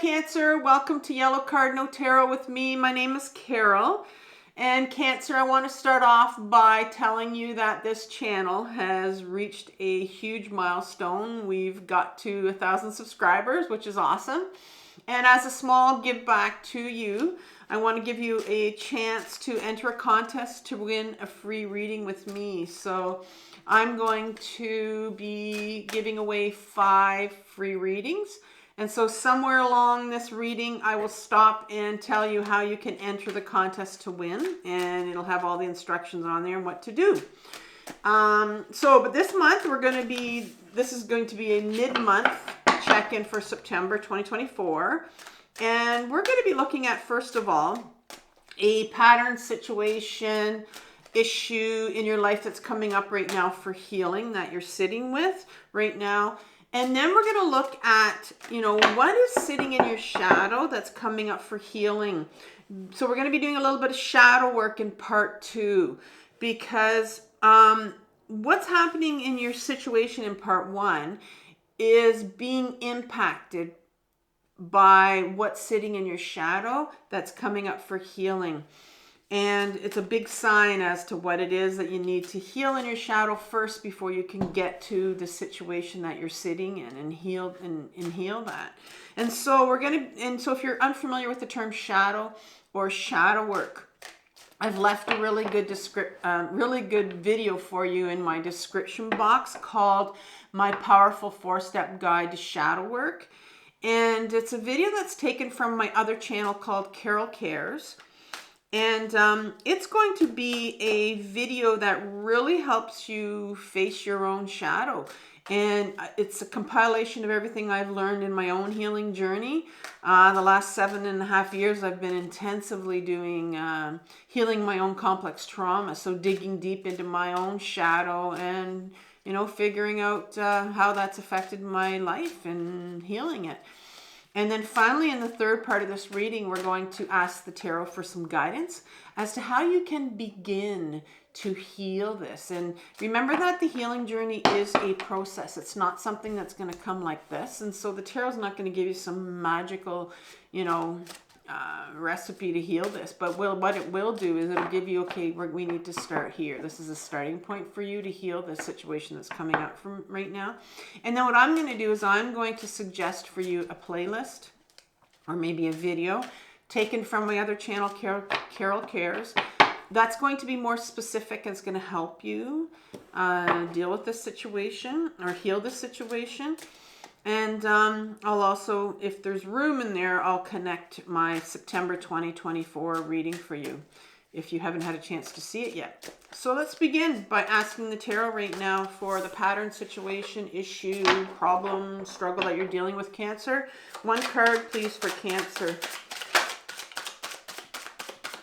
Cancer. Welcome to Yellow Cardinal Tarot with me. My name is Carol. And Cancer, I want to start off by telling you that this channel has reached a huge milestone. We've got to 1,000 subscribers, which is awesome. And as a small give back to you, I want to give you a chance to enter a contest to win a free reading with me. So I'm going to be giving away 5 free readings. And so somewhere along this reading, I will stop and tell you how you can enter the contest to win. And it'll have all the instructions on there and what to do. But this month, this is going to be a mid-month check-in for September 2024. And we're going to be looking at, first of all, a pattern, situation, issue in your life that's coming up right now for healing that you're sitting with right now. And then we're going to look at, what is sitting in your shadow that's coming up for healing. So we're going to be doing a little bit of shadow work in part 2, because what's happening in your situation in part 1 is being impacted by what's sitting in your shadow that's coming up for healing. And it's a big sign as to what it is that you need to heal in your shadow first before you can get to the situation that you're sitting in and heal that. And so if you're unfamiliar with the term shadow or shadow work, I've left a really good video for you in my description box called My Powerful 4-Step Guide to Shadow Work. And it's a video that's taken from my other channel called Carol Cares. And it's going to be a video that really helps you face your own shadow. And it's a compilation of everything I've learned in my own healing journey. The last 7.5 years, I've been intensively doing healing my own complex trauma. So digging deep into my own shadow and, figuring out how that's affected my life and healing it. And then finally, in the third part of this reading, we're going to ask the tarot for some guidance as to how you can begin to heal this. And remember that the healing journey is a process. It's not something that's going to come like this. And so the tarot's not going to give you some magical, recipe to heal this. But what it will do is it'll give you, okay, we need to start here. This is a starting point for you to heal the situation that's coming up from right now. And then what I'm going to do is I'm going to suggest for you a playlist or maybe a video taken from my other channel, Carol Cares. That's going to be more specific and it's going to help you deal with this situation or heal the situation. And I'll also, if there's room in there, I'll connect my September 2024 reading for you if you haven't had a chance to see it yet. So let's begin by asking the tarot right now for the pattern, situation, issue, problem, struggle that you're dealing with, Cancer. 1 card, please, for Cancer.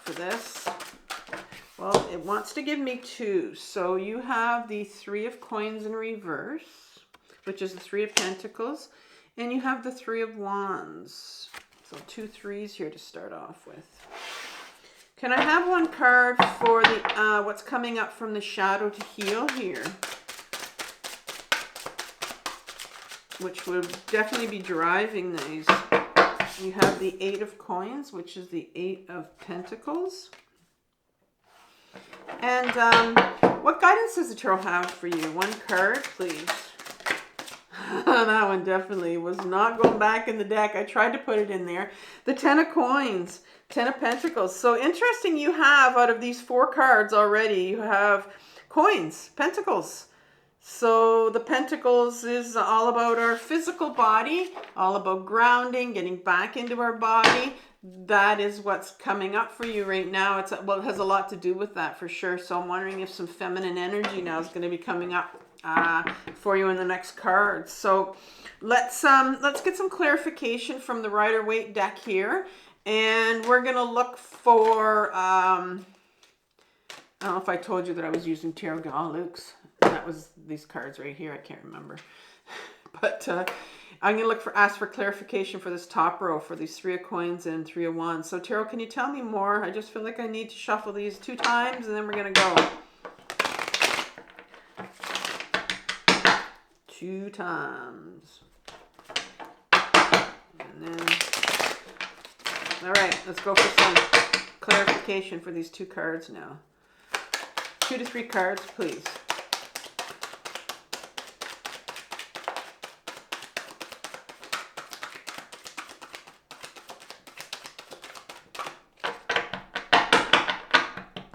For this. Well, it wants to give me 2. So you have the 3 of Coins in reverse, which is the 3 of Pentacles, and you have the 3 of Wands. So 2 3s here to start off with. Can I have 1 card for the what's coming up from the shadow to heal here? Which will definitely be driving these. You have the 8 of Coins, which is the 8 of Pentacles. And what guidance does the tarot have for you? 1 card, please. That one definitely was not going back in the deck. I tried to put it in there. The 10 of Coins, 10 of Pentacles. So interesting, you have, out of these 4 cards already, you have Coins, Pentacles. So the Pentacles is all about our physical body, all about grounding, getting back into our body. That is what's coming up for you right now. It has a lot to do with that for sure. So I'm wondering if some feminine energy now is going to be coming up for you in the next card. So let's get some clarification from the Rider-Waite deck here, and we're gonna look for I don't know if I told you that I was using Tarot Galux. That was these cards right here. I can't remember, but I'm gonna ask for clarification for this top row for these 3 of Coins and 3 of Wands. So Tarot, can you tell me more? I just feel like I need to shuffle these 2 times and then we're gonna go. 2 times. And then All right, let's go for some clarification for these 2 cards now. 2 to 3 cards, please.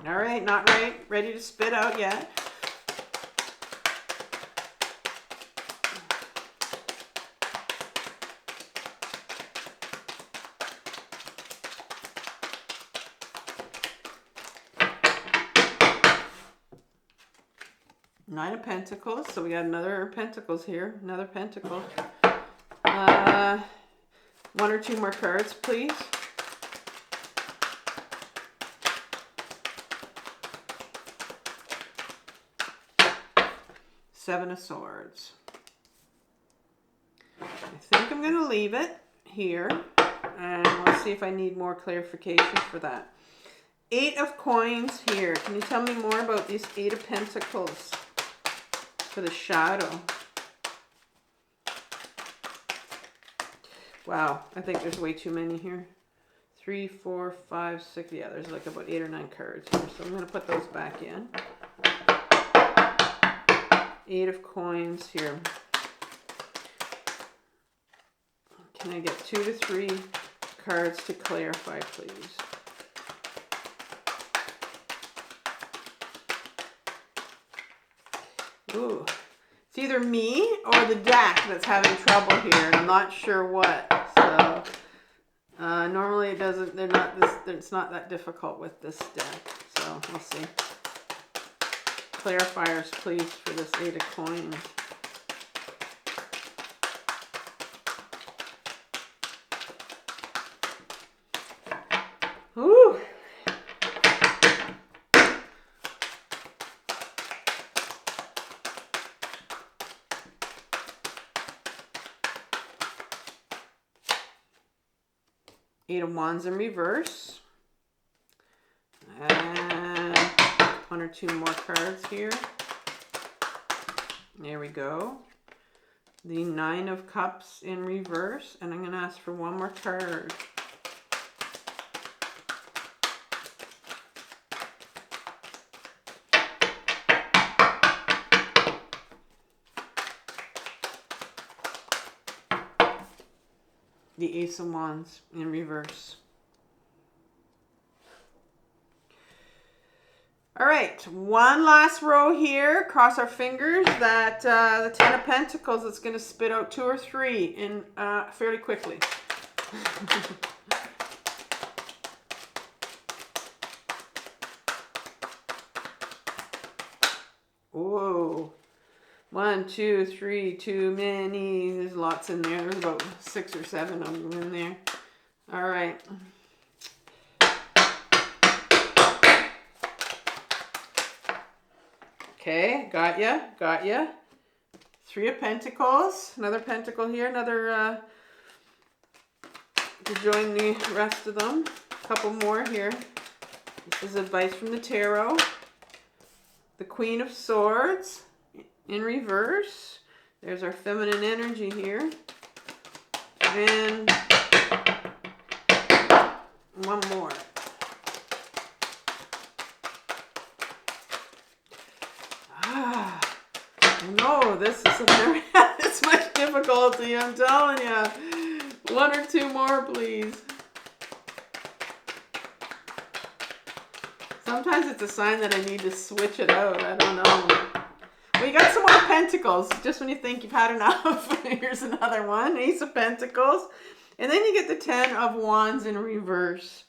All right, not ready to spit out yet. Nine of Pentacles, so we got another Pentacles here, another Pentacle. 1 or 2 more cards, please. Seven of Swords. I think I'm going to leave it here, and let's see if I need more clarification for that. 8 of Coins here. Can you tell me more about these 8 of Pentacles for the shadow? Wow, I think there's way too many here. 3, 4, 5, 6. Yeah, there's like about 8 or 9 cards here, so I'm going to put those back in. 8 of Coins here. Can I get 2 to 3 cards to clarify, please? Ooh, it's either me or the deck that's having trouble here, and I'm not sure what. So normally it doesn't. They're not this. It's not that difficult with this deck. So we'll see. Clarifiers, please, for this 8 of Coins. Ooh. Eight of Wands in reverse. And 1 or 2 more cards here. There we go. The 9 of Cups in reverse. And I'm going to ask for 1 more card. The Ace of Wands in reverse. All right, one last row here. Cross our fingers that the 10 of Pentacles is going to spit out 2 or 3 in fairly quickly. Whoa. 1, 2, 3, too many. There's lots in there. There's about 6 or 7 of them in there. All right. Okay, got ya. 3 of Pentacles. Another Pentacle here. Another to join the rest of them. A couple more here. This is advice from the tarot. The Queen of Swords in reverse. There's our feminine energy here. And 1 more. No, this is never had this much difficulty, I'm telling you. 1 or 2 more, please. Sometimes it's a sign that I need to switch it out. I don't know. Well, you got some more Pentacles. Just when you think you've had enough, here's another one. Ace of Pentacles. And then you get the 10 of Wands in reverse.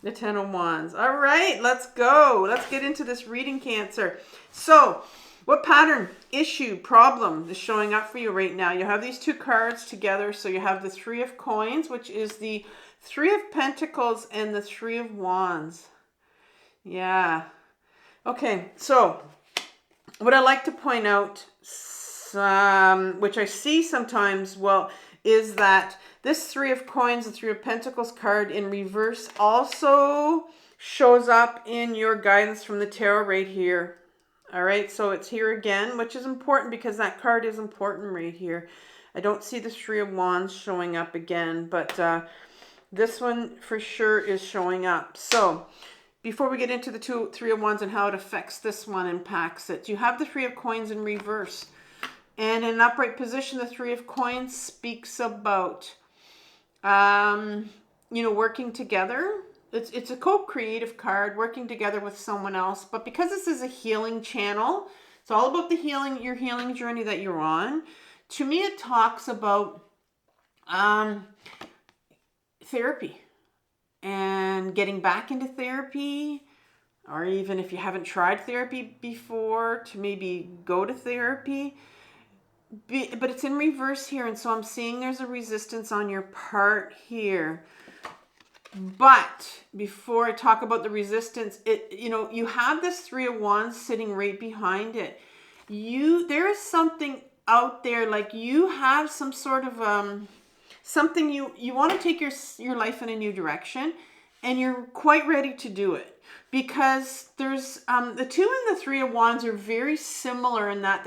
The 10 of Wands. All right, let's go. Let's get into this reading, Cancer. So, what pattern, issue, problem is showing up for you right now? You have these 2 cards together. So you have the 3 of Coins, which is the 3 of Pentacles and the 3 of Wands. Yeah. Okay, so what I like to point out, which I see sometimes, well, is that this 3 of Coins, the 3 of Pentacles card in reverse also shows up in your guidance from the tarot right here. All right, so it's here again, which is important because that card is important right here. I don't see the 3 of Wands showing up again, but This one for sure is showing up. So before we get into the Three of Wands and how it affects this one, impacts it, you have the Three of Coins in reverse. And in an upright position, the Three of Coins speaks about, working together. It's a co-creative card, working together with someone else. But because this is a healing channel, it's all about the healing, your healing journey that you're on. To me, it talks about therapy and getting back into therapy, or even if you haven't tried therapy before, to maybe go to therapy. But it's in reverse here, and so I'm seeing there's a resistance on your part here. But before I talk about the resistance, you have this Three of Wands sitting right behind it. There is something out there, like you have some sort of something you want to take your life in a new direction, and you're quite ready to do it. Because there's the Two and the Three of Wands are very similar in that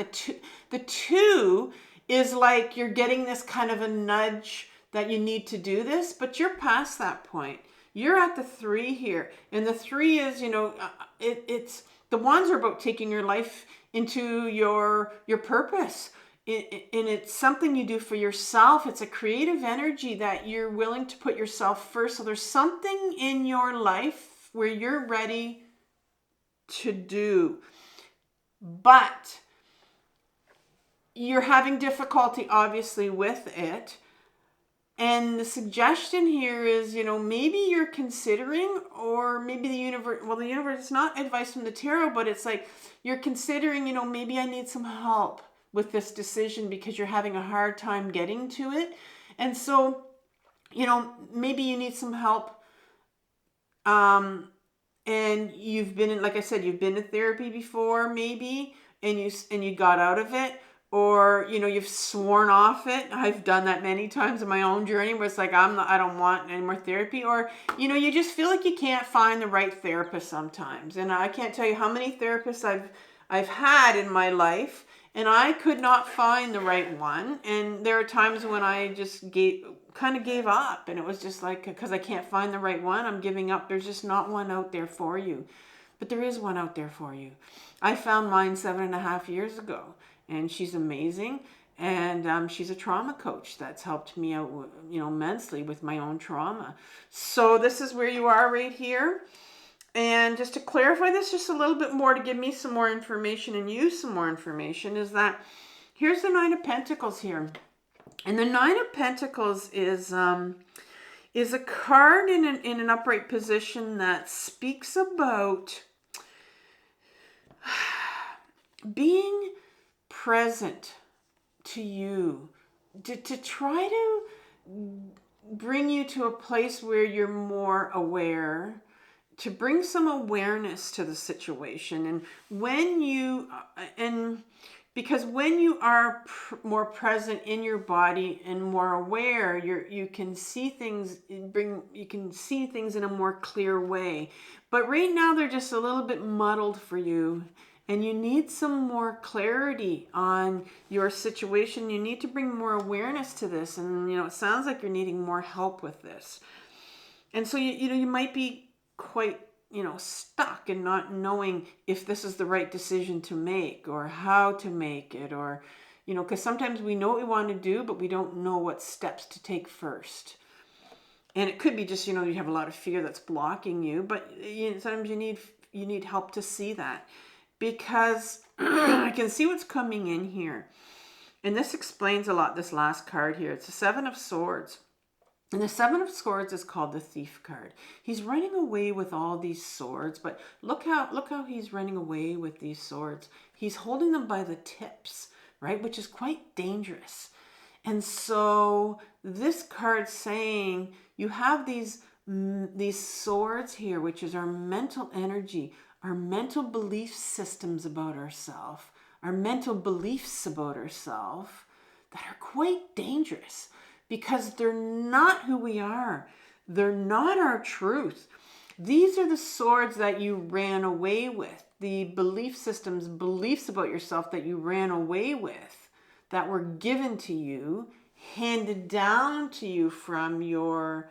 the two is like you're getting this kind of a nudge that you need to do this, but you're past that point. You're at the Three here, and the Three is, it's the Wands are about taking your life into your purpose. And it's something you do for yourself. It's a creative energy that you're willing to put yourself first. So there's something in your life where you're ready to do, but you're having difficulty obviously with it. And the suggestion here is, maybe you're considering, or maybe the universe, it's not advice from the tarot, but it's like you're considering, maybe I need some help with this decision because you're having a hard time getting to it. And so, maybe you need some help. And you've been in, like I said, you've been to therapy before, maybe, and you got out of it, or, you've sworn off it. I've done that many times in my own journey where it's like, I don't want any more therapy, or, you just feel like you can't find the right therapist sometimes. And I can't tell you how many therapists I've had in my life, and I could not find the right one. And there are times when I just kind of gave up, and it was just like, because I can't find the right one, I'm giving up. There's just not one out there for you, but there is one out there for you. I found mine 7.5 years ago, and she's amazing. And she's a trauma coach that's helped me out, immensely with my own trauma. So this is where you are right here. And just to clarify this just a little bit more, to give me some more information and you some more information, is that here's the Nine of Pentacles here. And the Nine of Pentacles is a card in an upright position that speaks about being present to you, to try to bring you to a place where you're more aware, to bring some awareness to the situation. And because when you are more present in your body and more aware, you can see things in a more clear way. But right now they're just a little bit muddled for you, and you need some more clarity on your situation. You need to bring more awareness to this, and it sounds like you're needing more help with this. And so you might be quite stuck and not knowing if this is the right decision to make or how to make it, or because sometimes we know what we want to do, but we don't know what steps to take first. And it could be just you have a lot of fear that's blocking you, but sometimes you need help to see that, because I can see what's coming in here. And this explains a lot, this last card here. It's the Seven of Swords. And the Seven of Swords is called the Thief card. He's running away with all these swords, but look how he's running away with these swords. He's holding them by the tips, right? Which is quite dangerous. And so this card's saying you have these swords here, which is our mental energy, our mental belief systems about ourselves, our mental beliefs about ourselves that are quite dangerous. Because they're not who we are. They're not our truth. These are the swords that you ran away with. The belief systems, beliefs about yourself that you ran away with, that were given to you, handed down to you from your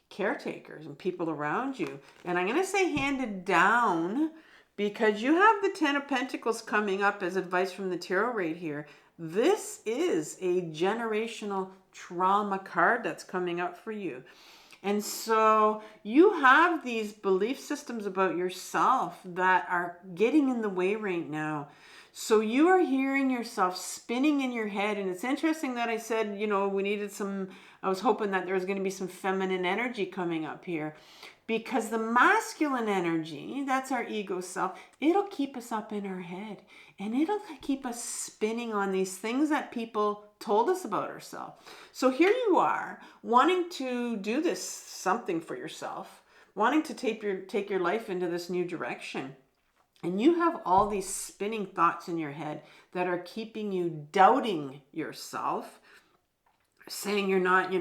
caretakers and people around you. And I'm going to say handed down because you have the Ten of Pentacles coming up as advice from the tarot right here. This is a generational trauma card that's coming up for you. And so you have these belief systems about yourself that are getting in the way right now. So you are hearing yourself spinning in your head. And it's interesting that I said, you know, we needed some, I was hoping that there was going to be some feminine energy coming up here. Because the masculine energy, that's our ego self, it'll keep us up in our head. And it'll keep us spinning on these things that people told us about ourselves. So here you are, wanting to do this something for yourself, wanting to take your life into this new direction. And you have all these spinning thoughts in your head that are keeping you doubting yourself, saying you're not,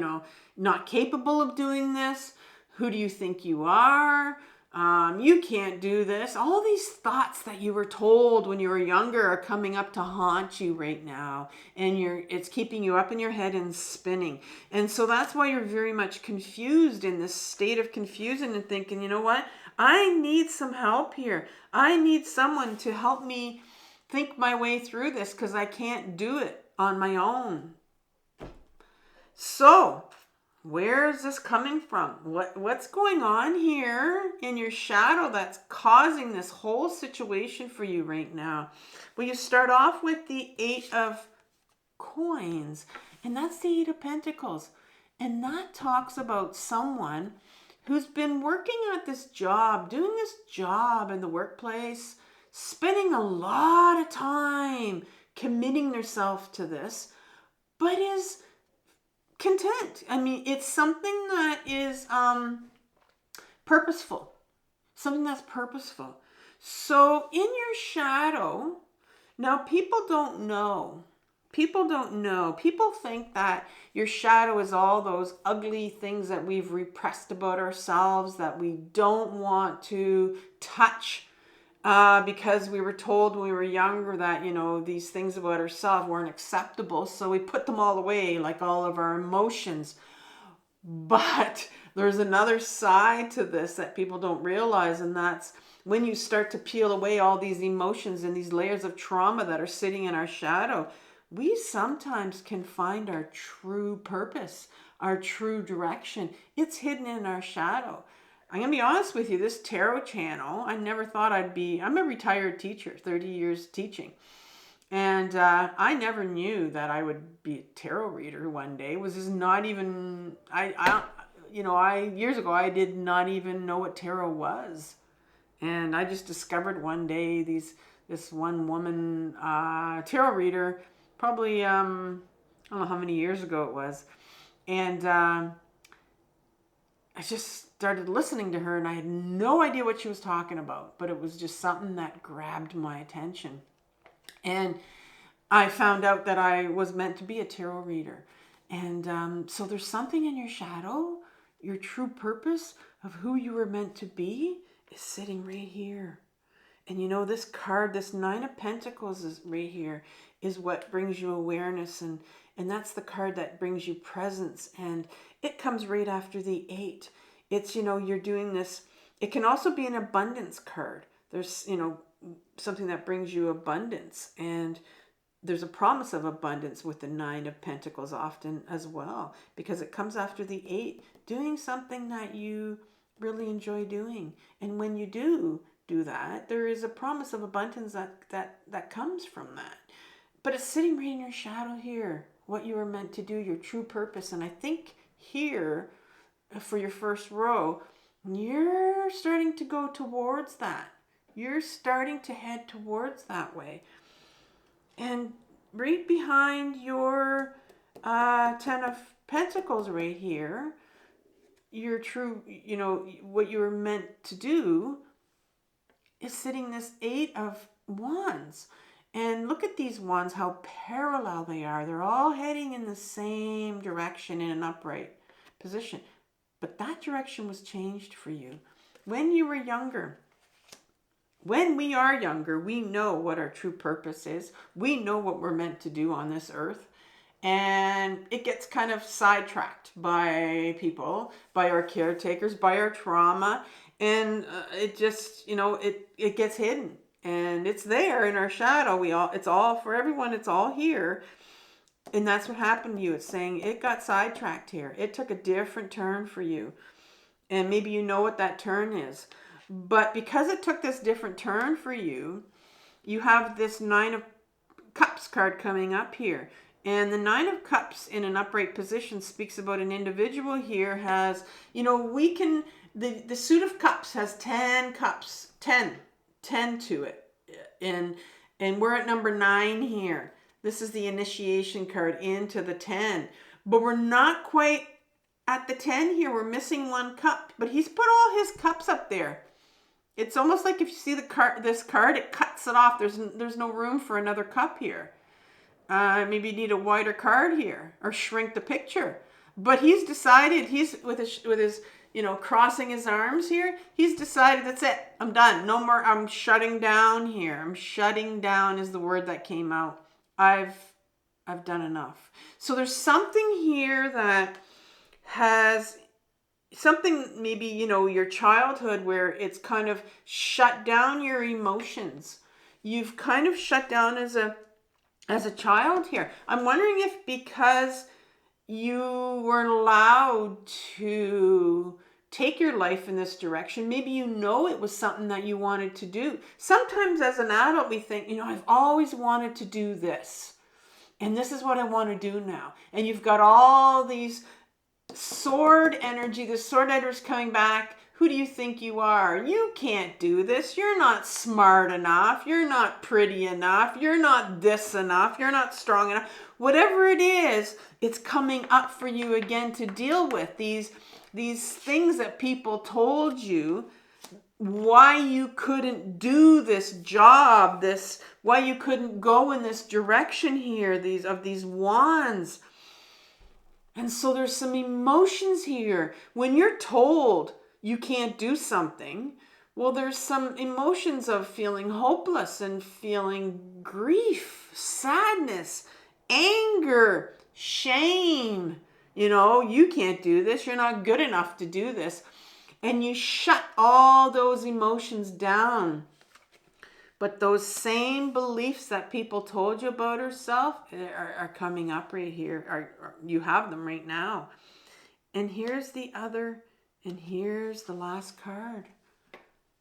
not capable of doing this. Who do you think you are? You can't do this. All these thoughts that you were told when you were younger are coming up to haunt you right now. And it's keeping you up in your head and spinning. And so that's why you're very much confused, in this state of confusion and thinking, you know what? I need some help here. I need someone to help me think my way through this because I can't do it on my own. So where is this coming from? What's going on here in your shadow that's causing this whole situation for you right now? Well, you start off with the 8 of Coins, and that's the 8 of Pentacles. And that talks about someone who's been working at this job, doing this job in the workplace, spending a lot of time committing themselves to this, but is content. I mean, it's something that is purposeful. Something that's purposeful. So in your shadow, now people don't know. People don't know. People think that your shadow is all those ugly things that we've repressed about ourselves, that we don't want to touch because we were told when we were younger that, these things about ourselves weren't acceptable. So we put them all away, like all of our emotions. But there's another side to this that people don't realize, and that's when you start to peel away all these emotions and these layers of trauma that are sitting in our shadow, we sometimes can find our true purpose, our true direction. It's hidden in our shadow. I'm going to be honest with you, this tarot channel, I never thought I'm a retired teacher, 30 years teaching. And I never knew that I would be a tarot reader one day. It was just not even, years ago, I did not even know what tarot was. And I just discovered one day this one woman tarot reader, probably, I don't know how many years ago it was. And I just started listening to her, and I had no idea what she was talking about, but it was just something that grabbed my attention. And I found out that I was meant to be a tarot reader. And so there's something in your shadow, your true purpose of who you were meant to be is sitting right here. And this card, this 9 of Pentacles is right here, is what brings you awareness. And that's the card that brings you presence. And it comes right after the 8. It's, you're doing this. It can also be an abundance card. There's, something that brings you abundance. And there's a promise of abundance with the 9 of Pentacles often as well, because it comes after the 8, doing something that you really enjoy doing. And when you do that, there is a promise of abundance that comes from that. But it's sitting right in your shadow here, what you were meant to do, your true purpose. And I think here, for your first row, you're starting to go towards that. You're starting to head towards that way. And right behind your 10 of Pentacles right here, your true, what you were meant to do is sitting this 8 of Wands. And look at these wands, how parallel they are. They're all heading in the same direction in an upright position. But that direction was changed for you when you were younger. When we are younger, we know what our true purpose is. We know what we're meant to do on this earth. and it gets kind of sidetracked by people, by our caretakers, by our trauma, and it just, it gets hidden, and it's there in our shadow. It's all for everyone. It's all here. And that's what happened to you. It's saying it got sidetracked here. It took a different turn for you. And maybe you know what that turn is. But because it took this different turn for you, you have this Nine of Cups card coming up here. And the Nine of Cups in an upright position speaks about an individual here has, the suit of cups has 10 cups, 10 to it. And we're at number 9 here. This is the initiation card into the 10. But we're not quite at the 10 here. We're missing 1 cup. But he's put all his cups up there. It's almost like if you see this card, it cuts it off. There's no room for another cup here. Maybe you need a wider card here or shrink the picture. But he's decided, he's with his crossing his arms here. He's decided, that's it. I'm done. No more. I'm shutting down here. I'm shutting down is the word that came out. I've done enough. So there's something here that has something, maybe, your childhood, where it's kind of shut down your emotions. You've kind of shut down as a child here. I'm wondering if because you weren't allowed to take your life in this direction, maybe it was something that you wanted to do. Sometimes as an adult we think, I've always wanted to do this, and this is what I want to do now. And you've got all these sword energy, the sword energy is coming back. Who do you think you are? You can't do this. You're not smart enough. You're not pretty enough. You're not this enough. You're not strong enough. Whatever it is, it's coming up for you again to deal with. These things that people told you, why you couldn't do this job, why you couldn't go in this direction here, these wands. And so there's some emotions here. When you're told you can't do something, well, there's some emotions of feeling hopeless and feeling grief, sadness, anger, shame. You can't do this. You're not good enough to do this. And you shut all those emotions down. But those same beliefs that people told you about yourself are coming up right here. You have them right now. And here's the last card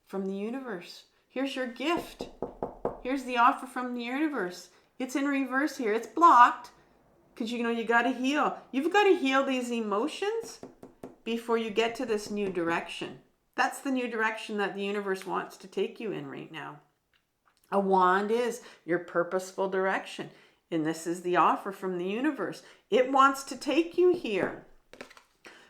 from the universe. Here's your gift. Here's the offer from the universe. It's in reverse here. It's blocked because you got to heal. You've got to heal these emotions before you get to this new direction. That's the new direction that the universe wants to take you in right now. A wand is your purposeful direction. And this is the offer from the universe. It wants to take you here.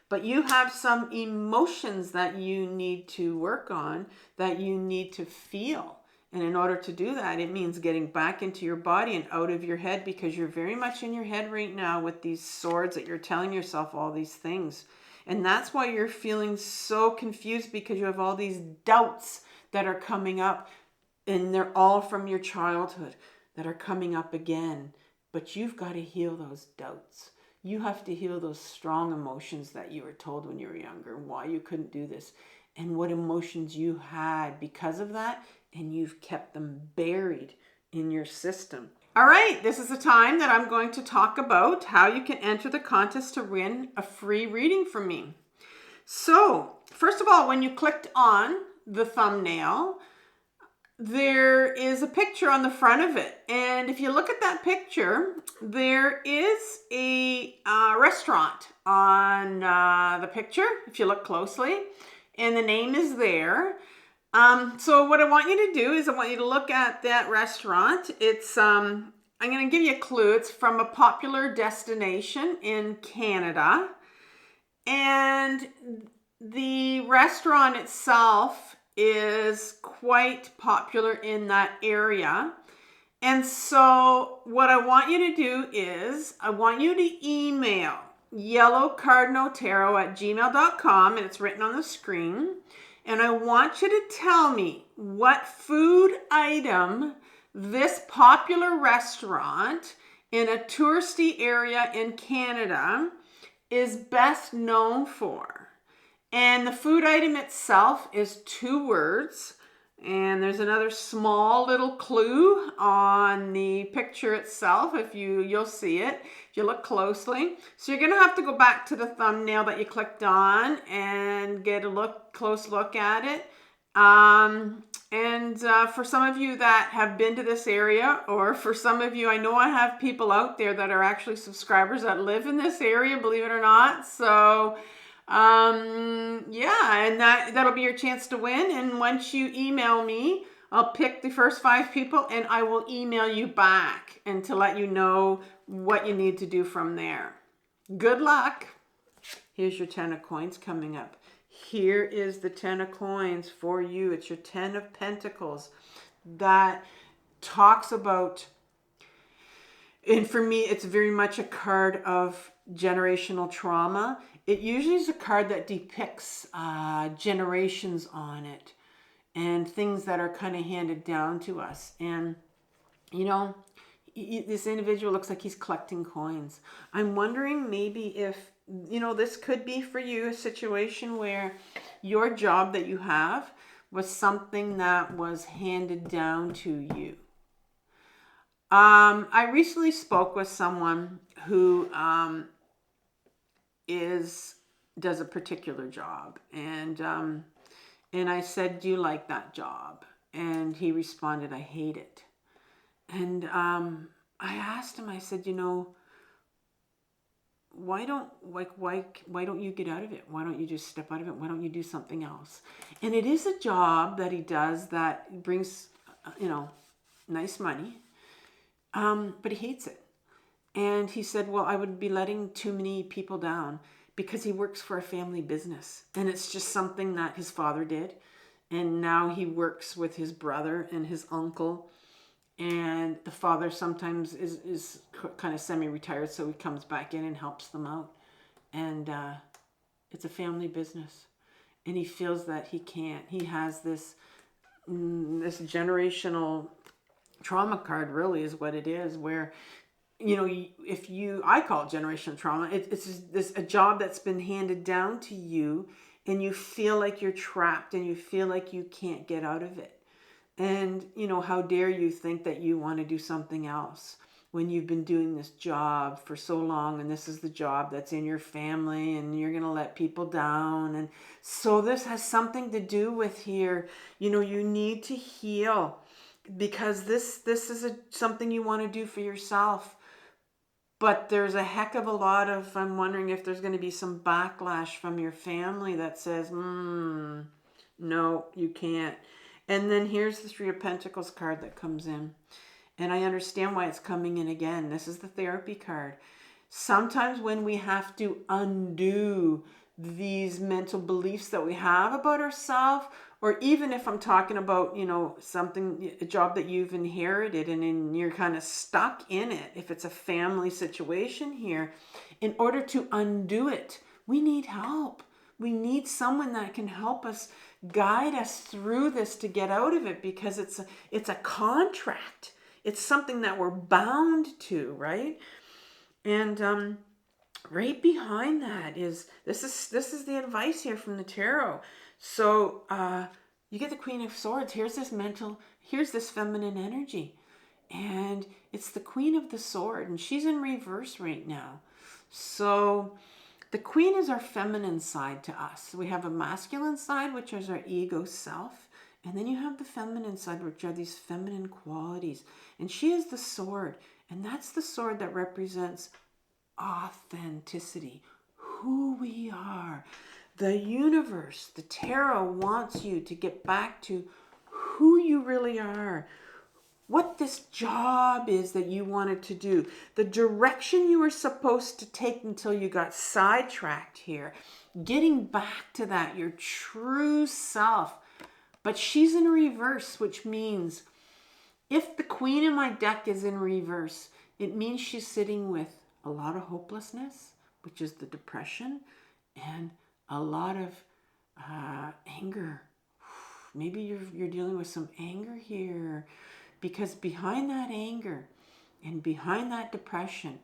But you have some emotions that you need to work on, that you need to feel. And in order to do that, it means getting back into your body and out of your head, because you're very much in your head right now with these swords that you're telling yourself all these things. And that's why you're feeling so confused, because you have all these doubts that are coming up. And they're all from your childhood that are coming up again. But you've got to heal those doubts. You have to heal those strong emotions that you were told when you were younger, why you couldn't do this, and what emotions you had because of that, and you've kept them buried in your system. All right, this is the time that I'm going to talk about how you can enter the contest to win a free reading from me. So, first of all, when you clicked on the thumbnail, there is a picture on the front of it. And if you look at that picture, there is a restaurant on the picture, if you look closely, and the name is there. So what I want you to do is I want you to look at that restaurant. It's, I'm going to give you a clue. It's from a popular destination in Canada. And the restaurant itself is quite popular in that area. And so what I want you to do is I want you to email yellowcardinaltarot@gmail.com, and it's written on the screen. And I want you to tell me what food item this popular restaurant in a touristy area in Canada is best known for. And the food item itself is 2 words. And there's another small little clue on the picture itself. If you'll see it if you look closely. So you're going to have to go back to the thumbnail that you clicked on and get a close look at it. For some of you that have been to this area, or for some of you, I know I have people out there that are actually subscribers that live in this area, believe it or not. So yeah, and that'll be your chance to win. And once you email me, I'll pick the first 5 people and I will email you back and to let you know what you need to do from there. Good luck. Here's your 10 of coins coming up. Here is the 10 of coins for you. It's your 10 of pentacles that talks about, and for me, it's very much a card of generational trauma. It usually is a card that depicts generations on it and things that are kind of handed down to us. And, you know, this individual looks like he's collecting coins. I'm wondering maybe if, you know, this could be for you a situation where your job that you have was something that was handed down to you. I recently spoke with someone who does a particular job, and I said, "Do you like that job?" And he responded, "I hate it." And I asked him, I said, "You know, why don't you get out of it? Why don't you just step out of it? Why don't you do something else?" And it is a job that he does that brings, nice money, but he hates it. And he said, "Well, I would be letting too many people down," because he works for a family business, and it's just something that his father did, and now he works with his brother and his uncle. And the father sometimes is kind of semi-retired, so he comes back in and helps them out. And it's a family business. And he feels that he can't. He has this generational trauma card, really is what it is, where, I call it generational trauma. It's a job that's been handed down to you, and you feel like you're trapped and you feel like you can't get out of it. And, how dare you think that you want to do something else when you've been doing this job for so long, and this is the job that's in your family, and you're going to let people down. And so this has something to do with here, you need to heal, because this is something you want to do for yourself. But there's a heck of a lot of, I'm wondering if there's going to be some backlash from your family that says, no, you can't. And then here's the 3 of Pentacles card that comes in. And I understand why it's coming in again. This is the therapy card. Sometimes when we have to undo these mental beliefs that we have about ourselves, or even if I'm talking about, a job that you've inherited and you're kind of stuck in it, if it's a family situation here, in order to undo it, we need help. We need someone that can help us, guide us through this to get out of it, because it's a contract. It's something that we're bound to, right? And right behind that is this is the advice here from the tarot. So you get the Queen of Swords. Here's this feminine energy, and it's the Queen of the Sword, and she's in reverse right now. So the Queen is our feminine side to us. We have a masculine side, which is our ego self. And then you have the feminine side, which are these feminine qualities. And she is the sword. And that's the sword that represents authenticity, who we are. The universe, the tarot wants you to get back to who you really are, what this job is that you wanted to do, the direction you were supposed to take until you got sidetracked here, getting back to that, your true self. But she's in reverse, which means if the Queen in my deck is in reverse, it means she's sitting with a lot of hopelessness, which is the depression, and a lot of anger. Maybe you're dealing with some anger here, because behind that anger And behind that depression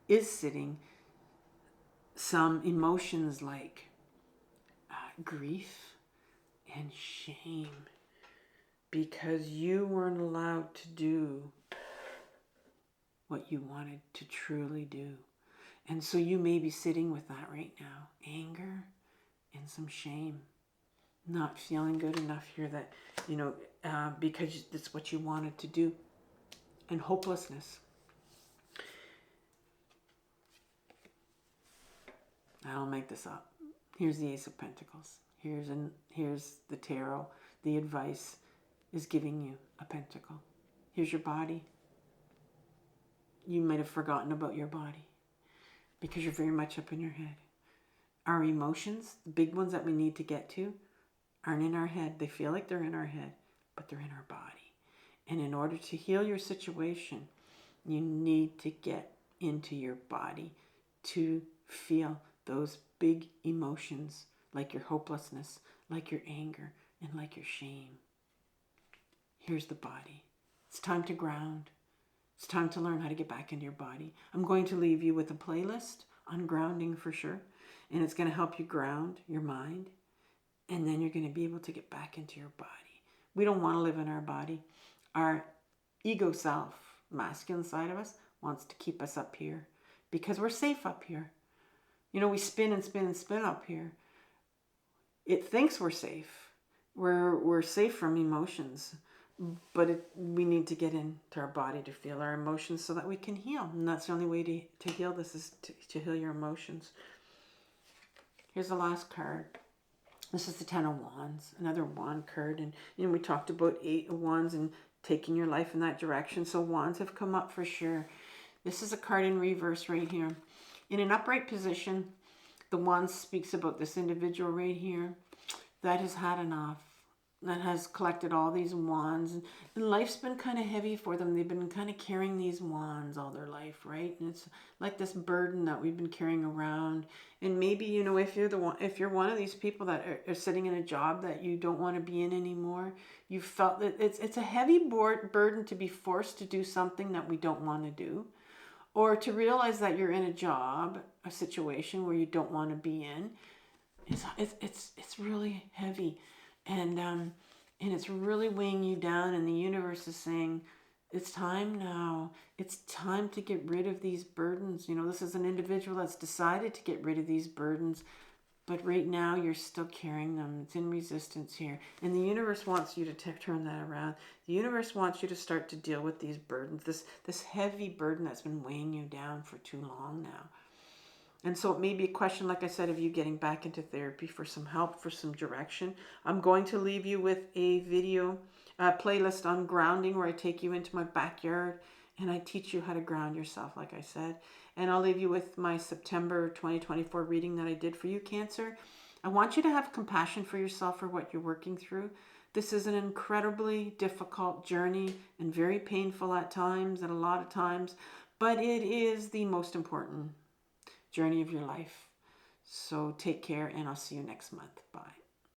is sitting some emotions like grief and shame, because you weren't allowed to do what you wanted to truly do. And so you may be sitting with that right now, anger and some shame, not feeling good enough here that, because that's what you wanted to do, and hopelessness. I don't make this up. Here's the Ace of Pentacles. Here's the tarot. The advice is giving you a pentacle. Here's your body. You might have forgotten about your body because you're very much up in your head. Our emotions, the big ones that we need to get to, aren't in our head. They feel like they're in our head, but they're in our body. And in order to heal your situation, you need to get into your body to feel those big emotions, like your hopelessness, like your anger, and like your shame. Here's the body. It's time to ground. It's time to learn how to get back into your body. I'm going to leave you with a playlist on grounding for sure. And it's going to help you ground your mind. And then you're going to be able to get back into your body. We don't want to live in our body. Our ego self, masculine side of us, wants to keep us up here because we're safe up here. We spin and spin and spin up here. It thinks we're safe. We're safe from emotions. But we need to get into our body to feel our emotions so that we can heal. And that's the only way to heal this, is to heal your emotions. Here's the last card. This is the Ten of Wands, another wand card. And we talked about 8 of Wands and taking your life in that direction. So wands have come up for sure. This is a card in reverse right here. In an upright position, the wand speaks about this individual right here that has had enough, that has collected all these wands, and life's been kind of heavy for them. They've been kind of carrying these wands all their life, right? And it's like this burden that we've been carrying around. And maybe, if you're one of these people that are sitting in a job that you don't want to be in anymore, you felt that it's a heavy burden to be forced to do something that we don't want to do, or to realize that you're in a situation where you don't want to be in. It's really heavy. And it's really weighing you down, and the universe is saying, it's time now. It's time to get rid of these burdens. This is an individual that's decided to get rid of these burdens, but right now you're still carrying them. It's in resistance here. And the universe wants you to turn that around. The universe wants you to start to deal with these burdens, this heavy burden that's been weighing you down for too long now. And so it may be a question, like I said, of you getting back into therapy for some help, for some direction. I'm going to leave you with a video playlist on grounding, where I take you into my backyard and I teach you how to ground yourself, like I said. And I'll leave you with my September 2024 reading that I did for you, Cancer. I want you to have compassion for yourself for what you're working through. This is an incredibly difficult journey and very painful at times and a lot of times, but it is the most important journey of your life. So take care, and I'll see you next month. Bye.